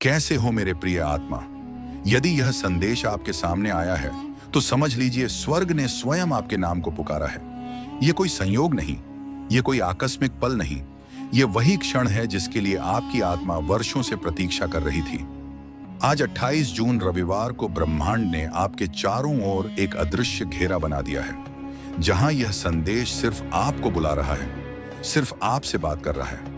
कैसे हो मेरे प्रिय आत्मा? यदि यह संदेश आपके सामने आया है तो समझ लीजिए स्वर्ग ने स्वयं आपके नाम को पुकारा है। यह कोई संयोग नहीं, यह कोई आकस्मिक पल नहीं, यह वही क्षण है जिसके लिए आपकी आत्मा वर्षों से प्रतीक्षा कर रही थी। आज 28 जून रविवार को ब्रह्मांड ने आपके चारों ओर एक अदृश्य घेरा बना दिया है, जहां यह संदेश सिर्फ आपको बुला रहा है, सिर्फ आपसे बात कर रहा है।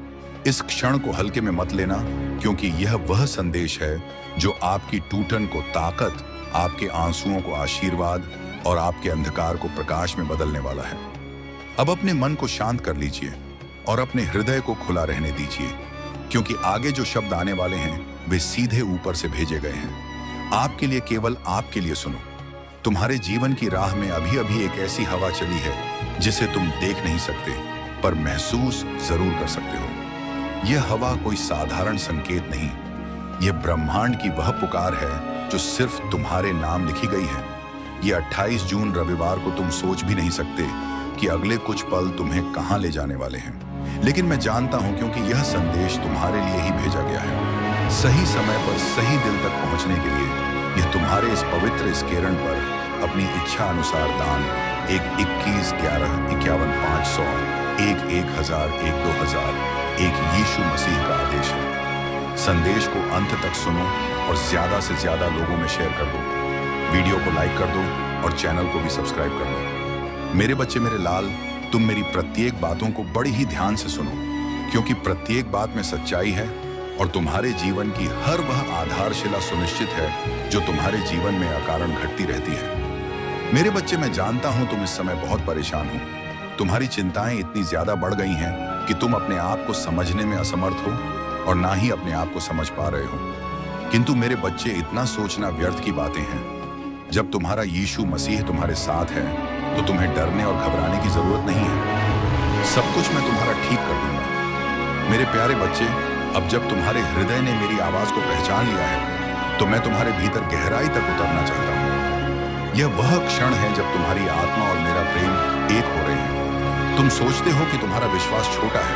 इस क्षण को हल्के में मत लेना, क्योंकि यह वह संदेश है जो आपकी टूटन को ताकत, आपके आंसुओं को आशीर्वाद और आपके अंधकार को प्रकाश में बदलने वाला है। अब अपने मन को शांत कर लीजिए और अपने हृदय को खुला रहने दीजिए, क्योंकि आगे जो शब्द आने वाले हैं वे सीधे ऊपर से भेजे गए हैं। आपके लिए, केवल आपके लिए। सुनो, तुम्हारे जीवन की राह में अभी अभी एक ऐसी हवा चली है जिसे तुम देख नहीं सकते, पर महसूस जरूर कर सकते हो। यह हवा कोई साधारण संकेत नहीं, यह ब्रह्मांड की वह पुकार है जो सिर्फ तुम्हारे नाम लिखी गई है। यह 28 जून रविवार को तुम सोच भी नहीं सकते कि अगले कुछ पल तुम्हें कहां ले जाने वाले हैं, लेकिन मैं जानता हूं, क्योंकि यह संदेश तुम्हारे लिए ही भेजा गया है। सही समय पर सही दिल तक पहुंचने के लिए यह तुम्हारे इस पवित्र स्केरण पर अपनी इच्छा अनुसार दान 1-21-11-51-500 1-1000-1-2000 एक यीशु मसीह का आदेश है। संदेश को अंत तक सुनो और ज्यादा से ज्यादा लोगों में शेयर कर दो। वीडियो को लाइक कर दो और चैनल को भी सब्सक्राइब कर दो। मेरे बच्चे, मेरे लाल, तुम मेरी प्रत्येक बातों को बड़ी ही ध्यान से सुनो, क्योंकि प्रत्येक बात में सच्चाई है और तुम्हारे जीवन की हर वह आधारशिला सुनिश्चित है जो तुम्हारे जीवन में अकारण घटती रहती है। मेरे बच्चे, मैं जानता हूं तुम इस समय बहुत परेशान हो। तुम्हारी चिंताएं इतनी ज्यादा बढ़ गई हैं कि तुम अपने आप को समझने में असमर्थ हो और ना ही अपने आप को समझ पा रहे हो। किंतु मेरे बच्चे, इतना सोचना व्यर्थ की बातें हैं। जब तुम्हारा यीशु मसीह तुम्हारे साथ है तो तुम्हें डरने और घबराने की जरूरत नहीं है। सब कुछ मैं तुम्हारा ठीक कर दूंगा। मेरे प्यारे बच्चे, अब जब तुम्हारे हृदय ने मेरी आवाज को पहचान लिया है तो मैं तुम्हारे भीतर गहराई तक उतरना चाहता हूँ। यह वह क्षण है जब तुम्हारी आत्मा और मेरा प्रेम एक हो रहे हैं। तुम सोचते हो कि तुम्हारा विश्वास छोटा है,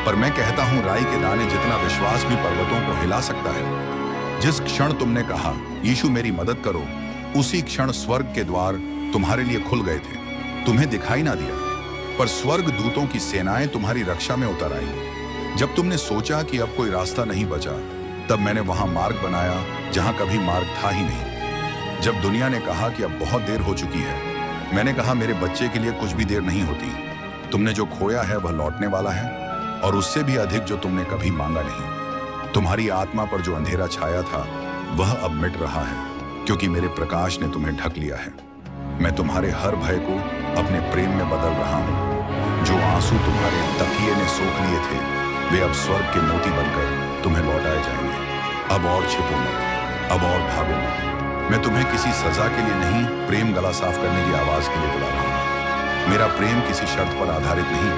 पर मैं कहता हूं राई के दाने जितना विश्वास भी पर्वतों को हिला सकता है। जिस क्षण तुमने कहा, यीशु मेरी मदद करो, उसी क्षण स्वर्ग के द्वार तुम्हारे लिए खुल गए थे। तुम्हें दिखाई ना दिया, पर स्वर्ग दूतों की सेनाएं तुम्हारी रक्षा में उतर आई। जब तुमने सोचा कि अब कोई रास्ता नहीं बचा, तब मैंने वहां मार्ग बनाया जहां कभी मार्ग था ही नहीं। जब दुनिया ने कहा कि अब बहुत देर हो चुकी है, मैंने कहा मेरे बच्चे के लिए कुछ भी देर नहीं होती। तुमने जो खोया है वह लौटने वाला है, और उससे भी अधिक जो तुमने कभी मांगा नहीं। तुम्हारी आत्मा पर जो अंधेरा छाया था वह अब मिट रहा है, क्योंकि मेरे प्रकाश ने तुम्हें ढक लिया है। मैं तुम्हारे हर भय को अपने प्रेम में बदल रहा हूँ। जो आंसू तुम्हारे तकिए ने सोख लिए थे, वे अब स्वर्ग के मोती बनकर तुम्हें लौटाए जाएंगे। अब और छिपो मत, अब और भागो मत। मैं तुम्हें किसी सजा के लिए नहीं, प्रेम गला साफ करने की आवाज के लिए बुला रहा हूँ। मेरा प्रेम किसी शर्त पर आधारित नहीं,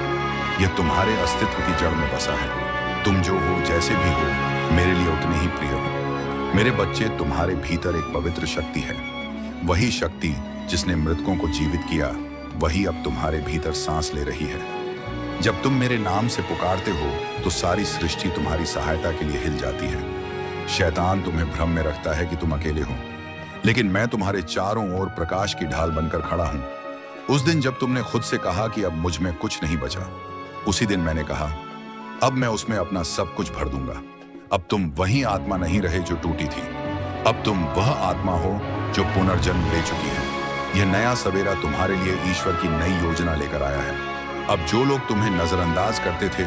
यह तुम्हारे अस्तित्व की जड़ में बसा है। तुम जो हो, जैसे भी हो, मेरे लिए उतने ही प्रिय हो। मेरे बच्चे, तुम्हारे भीतर एक पवित्र शक्ति है। वही शक्ति जिसने मृतकों को जीवित किया, वही अब तुम्हारे भीतर सांस ले रही है। जब तुम मेरे नाम से पुकारते हो तो सारी सृष्टि तुम्हारी सहायता के लिए हिल जाती है। शैतान तुम्हें भ्रम में रखता है कि तुम अकेले हो, लेकिन मैं तुम्हारे चारों ओर प्रकाश की ढाल बनकर खड़ा हूं। उस दिन जब तुमने खुद से कहा कि अब मुझ में कुछ नहीं बचा, उसी दिन मैंने कहा अब मैं उसमें अपना सब कुछ भर दूंगा। अब तुम वही आत्मा नहीं रहे जो टूटी थी, अब तुम वह आत्मा हो जो पुनर्जन्म ले चुकी है। यह नया सवेरा तुम्हारे लिए ईश्वर की नई योजना लेकर आया है। अब जो लोग तुम्हें नजरअंदाज करते थे,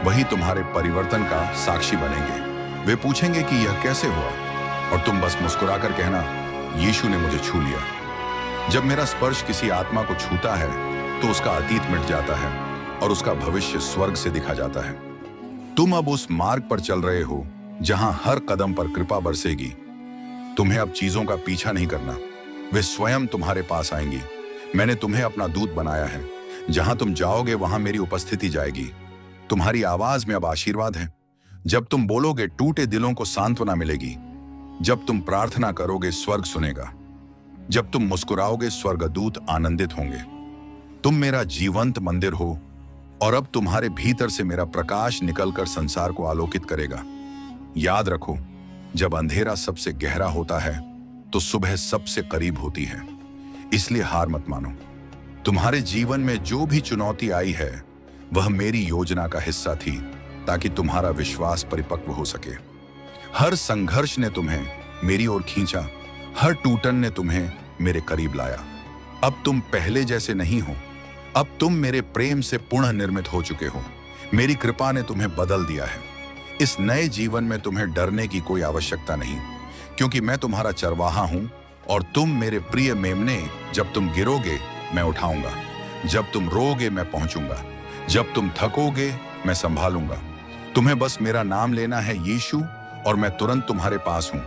वही तुम्हारे परिवर्तन का साक्षी बनेंगे। वे पूछेंगे कि यह कैसे हुआ, और तुम बस मुस्कुराकर कहना, यीशु ने मुझे छू लिया। जब मेरा स्पर्श किसी आत्मा को छूता है तो उसका अतीत मिट जाता है और उसका भविष्य स्वर्ग से दिखा जाता है। तुम अब उस मार्ग पर चल रहे हो जहां हर कदम पर कृपा बरसेगी। तुम्हें अब चीजों का पीछा नहीं करना, वे स्वयं तुम्हारे पास आएंगी। मैंने तुम्हें अपना दूत बनाया है। जहां तुम जाओगे वहां मेरी उपस्थिति जाएगी। तुम्हारी आवाज में अब आशीर्वाद है। जब तुम बोलोगे, टूटे दिलों को सांत्वना मिलेगी। जब तुम प्रार्थना करोगे, स्वर्ग सुनेगा। जब तुम मुस्कुराओगे, स्वर्गदूत आनंदित होंगे। तुम मेरा जीवंत मंदिर हो और अब तुम्हारे भीतर से मेरा प्रकाश निकलकर संसार को आलोकित करेगा। याद रखो, जब अंधेरा सबसे गहरा होता है तो सुबह सबसे करीब होती है। इसलिए हार मत मानो। तुम्हारे जीवन में जो भी चुनौती आई है वह मेरी योजना का हिस्सा थी, ताकि तुम्हारा विश्वास परिपक्व हो सके। हर संघर्ष ने तुम्हें मेरी ओर खींचा, हर टूटन ने तुम्हें मेरे करीब लाया। अब तुम पहले जैसे नहीं हो, अब तुम मेरे प्रेम से पुनः निर्मित हो चुके हो। मेरी कृपा ने तुम्हें बदल दिया है। इस नए जीवन में तुम्हें डरने की कोई आवश्यकता नहीं, क्योंकि मैं तुम्हारा चरवाहा हूं और तुम मेरे प्रिय मेमने। जब तुम गिरोगे मैं उठाऊंगा, जब तुम रोओगे मैं पहुंचूंगा, जब तुम थकोगे मैं संभालूंगा। तुम्हें बस मेरा नाम लेना है यीशु, और मैं तुरंत तुम्हारे पास हूं।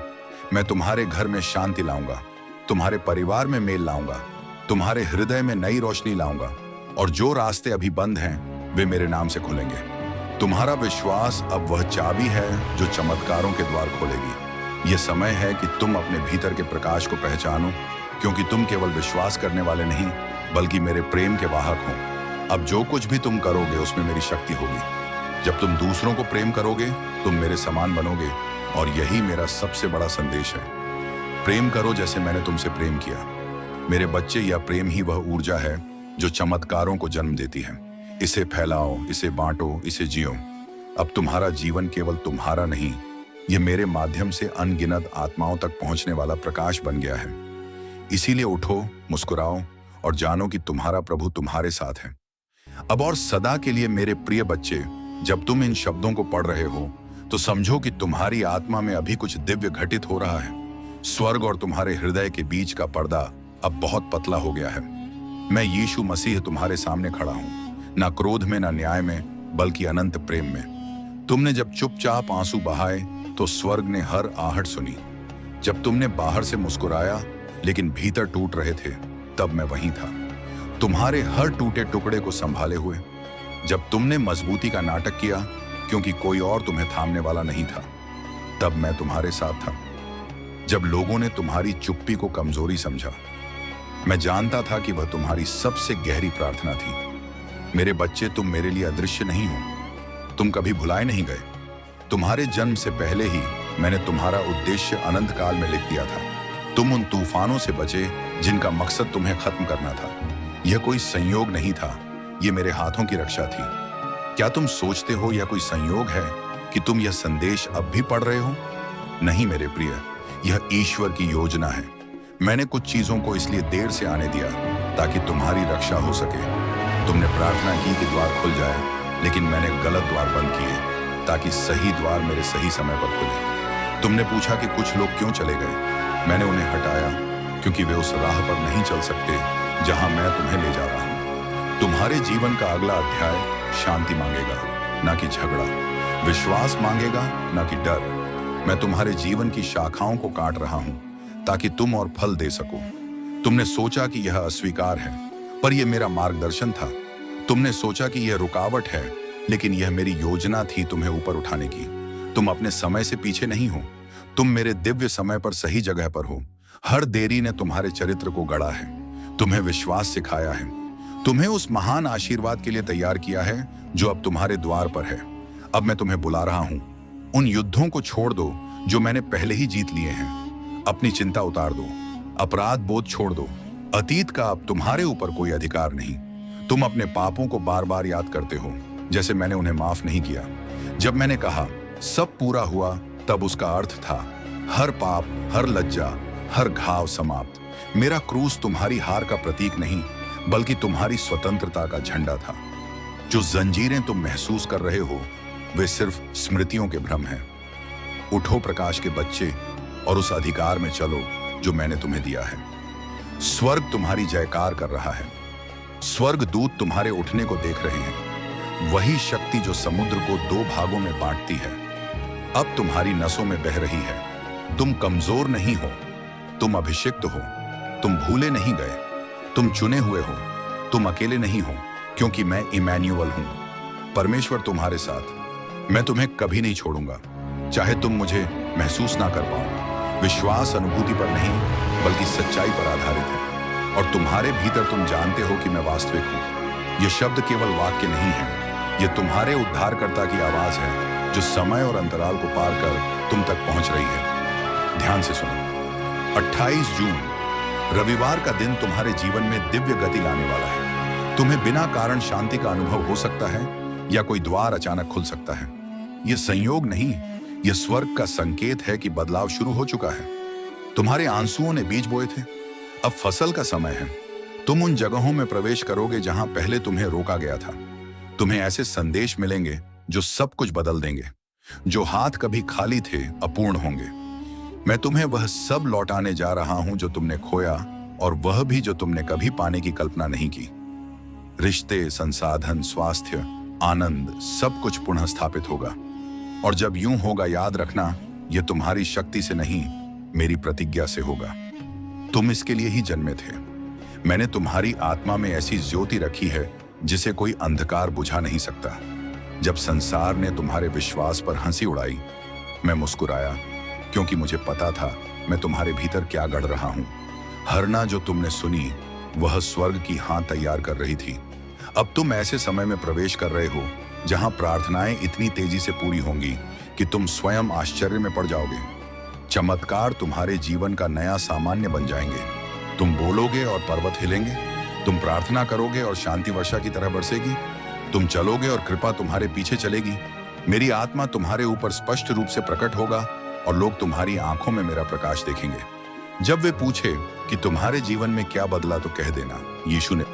मैं तुम्हारे घर में शांति लाऊंगा, तुम्हारे परिवार में मेल लाऊंगा, तुम्हारे हृदय में नई रोशनी लाऊंगा, और जो रास्ते अभी बंद हैं वे मेरे नाम से खुलेंगे। तुम्हारा विश्वास अब वह चाबी है जो चमत्कारों के द्वार खोलेगी। यह समय है कि तुम अपने भीतर के प्रकाश को पहचानो, क्योंकि तुम केवल विश्वास करने वाले नहीं बल्कि मेरे प्रेम के वाहक हो। अब जो कुछ भी तुम करोगे उसमें मेरी शक्ति होगी। जब तुम दूसरों को प्रेम करोगे तुम मेरे समान बनोगे, और यही मेरा सबसे बड़ा संदेश है। प्रेम करो जैसे मैंने तुमसे प्रेम किया। मेरे बच्चे, यह प्रेम ही वह ऊर्जा है जो चमत्कारों को जन्म देती है। इसे फैलाओ, इसे बांटो, इसे जियो। अब तुम्हारा जीवन केवल तुम्हारा नहीं, यह मेरे माध्यम से अनगिनत आत्माओं तक पहुंचने वाला प्रकाश बन गया है। इसीलिए उठो, मुस्कुराओ और जानो कि तुम्हारा प्रभु तुम्हारे साथ है। अब और सदा के लिए मेरे प्रिय बच्चे, जब तुम इन शब्दों को पढ़ रहे हो तो समझो कि तुम्हारी आत्मा में अभी कुछ दिव्य घटित हो रहा है। स्वर्ग और तुम्हारे हृदय के बीच का पर्दा अब बहुत पतला हो गया है। मैं यीशु मसीह तुम्हारे सामने खड़ा हूं, ना क्रोध में, ना न्याय में, बल्कि अनंत प्रेम में। तुमने जब चुपचाप आंसू बहाए तो स्वर्ग ने हर आहट सुनी। जब तुमने बाहर से मुस्कुराया लेकिन भीतर टूट रहे थे, तब मैं वहीं था, तुम्हारे हर टूटे टुकड़े को संभाले हुए। जब तुमने मजबूती का नाटक किया क्योंकि कोई और तुम्हें थामने वाला नहीं था, तब मैं तुम्हारे साथ था। जब लोगों ने तुम्हारी चुप्पी को कमजोरी समझा, मैं जानता था कि वह तुम्हारी सबसे गहरी प्रार्थना थी। मेरे बच्चे, तुम मेरे लिए अदृश्य नहीं हो, तुम कभी भुलाए नहीं गए। तुम्हारे जन्म से पहले ही मैंने तुम्हारा उद्देश्य अनंत काल में लिख दिया था। तुम उन तूफानों से बचे जिनका मकसद तुम्हें खत्म करना था। यह कोई संयोग नहीं था, यह मेरे हाथों की रक्षा थी। क्या तुम सोचते हो यह कोई संयोग है कि तुम यह संदेश अब भी पढ़ रहे हो? नहीं मेरे प्रिय, यह ईश्वर की योजना है। मैंने कुछ चीजों को इसलिए देर से आने दिया ताकि तुम्हारी रक्षा हो सके। तुमने प्रार्थना की कि द्वार खुल जाए, लेकिन मैंने गलत द्वार बंद किए ताकि सही द्वार मेरे सही समय पर खुले। तुमने पूछा कि कुछ लोग क्यों चले गए। मैंने उन्हें हटाया क्योंकि वे उस राह पर नहीं चल सकते जहां मैं तुम्हें ले जा रहा हूं। तुम्हारे जीवन का अगला अध्याय शांति मांगेगा, ना कि झगड़ा। विश्वास मांगेगा, ना कि डर। मैं तुम्हारे जीवन की शाखाओं को काट रहा हूं ताकि तुम और फल दे सको। तुमने सोचा कि यह अस्वीकार है, पर यह मेरा मार्गदर्शन था। तुमने सोचा कि यह रुकावट है, लेकिन यह मेरी योजना थी तुम्हें ऊपर उठाने की। तुम अपने समय से पीछे नहीं हो, तुम मेरे दिव्य समय पर सही जगह पर हो। हर देरी ने तुम्हारे चरित्र को गढ़ा है, तुम्हें विश्वास सिखाया है, तुम्हें उस महान आशीर्वाद के लिए तैयार किया है जो अब तुम्हारे द्वार पर है। अब मैं तुम्हें बुला रहा हूं। उन युद्धों को छोड़ दो जो मैंने पहले ही जीत लिए हैं। अपनी चिंता उतार दो, अपराध बोध छोड़ दो। अतीत का अब तुम्हारे ऊपर कोई अधिकार नहीं। तुम अपने पापों को बार बार याद करते हो, जैसे मैंने उन्हें माफ नहीं किया। जब मैंने कहा सब पूरा हुआ, तब उसका अर्थ था हर पाप, हर लज्जा, हर घाव समाप्त। मेरा क्रूस तुम्हारी हार का प्रतीक नहीं, बल्कि तुम्हारी स्वतंत्रता का झंडा था। जो जंजीरें तुम महसूस कर रहे हो वे सिर्फ स्मृतियों के भ्रम हैं। उठो प्रकाश के बच्चे, और उस अधिकार में चलो जो मैंने तुम्हें दिया है। स्वर्ग तुम्हारी जयकार कर रहा है। स्वर्ग दूत तुम्हारे उठने को देख रहे हैं। वही शक्ति जो समुद्र को दो भागों में बांटती है अब तुम्हारी नसों में बह रही है। तुम कमजोर नहीं हो, तुम अभिषिक्त हो। तुम भूले नहीं गए, तुम चुने हुए हो। तुम अकेले नहीं हो, क्योंकि मैं इमैन्युअल हूं, परमेश्वर तुम्हारे साथ। मैं तुम्हें कभी नहीं छोड़ूंगा, चाहे तुम मुझे महसूस ना कर पाओ। विश्वास अनुभूति पर नहीं, बल्कि सच्चाई पर आधारित है, और तुम्हारे भीतर तुम जानते हो कि मैं वास्तविक हूं। यह शब्द केवल वाक्य नहीं है, यह तुम्हारे उद्धारकर्ता की आवाज है जो समय और अंतराल को पार कर तुम तक पहुंच रही है। ध्यान से सुनो, 28 जून रविवार का दिन तुम्हारे जीवन में दिव्य गति लाने वाला है। तुम्हें बिना कारण शांति का अनुभव हो सकता है या कोई द्वार अचानक खुल सकता है। यह संयोग नहीं, यह स्वर्ग का संकेत है कि बदलाव शुरू हो चुका है। तुम्हारे आंसुओं ने बीज बोए थे, अब फसल का समय है। तुम उन जगहों में प्रवेश करोगे जहां पहले तुम्हें रोका गया था। तुम्हें ऐसे संदेश मिलेंगे जो सब कुछ बदल देंगे। जो हाथ कभी खाली थे अपूर्ण होंगे। मैं तुम्हें वह सब लौटाने जा रहा हूं जो तुमने खोया, और वह भी जो तुमने कभी पाने की कल्पना नहीं की। रिश्ते, संसाधन, स्वास्थ्य, आनंद, सब कुछ पुनः स्थापित होगा। और जब यूं होगा, याद रखना, यह तुम्हारी शक्ति से नहीं, मेरी प्रतिज्ञा से होगा। तुम इसके लिए ही जन्मे थे। मैंने तुम्हारी आत्मा में ऐसी ज्योति रखी है जिसे कोई अंधकार बुझा नहीं सकता। जब संसार ने तुम्हारे विश्वास पर हंसी उड़ाई, मैं मुस्कुराया, क्योंकि मुझे पता था मैं तुम्हारे भीतर क्या गढ़ रहा हूं। हरना जो तुमने सुनी, वह स्वर्ग की हां तैयार कर रही थी। अब तुम ऐसे समय में प्रवेश कर रहे हो जहां प्रार्थनाएं इतनी तेजी से पूरी होंगी कि तुम स्वयं आश्चर्य में पड़ जाओगे। चमत्कार तुम्हारे जीवन का नया सामान्य बन जाएंगे। तुम बोलोगे और पर्वत हिलेंगे। तुम प्रार्थना करोगे और शांति वर्षा की तरह बरसेगी। तुम चलोगे और कृपा तुम्हारे पीछे चलेगी। मेरी आत्मा तुम्हारे ऊपर स्पष्ट रूप से प्रकट होगा और लोग तुम्हारी आंखों में मेरा प्रकाश देखेंगे। जब वे पूछे कि तुम्हारे जीवन में क्या बदला, तो कह देना, यीशु ने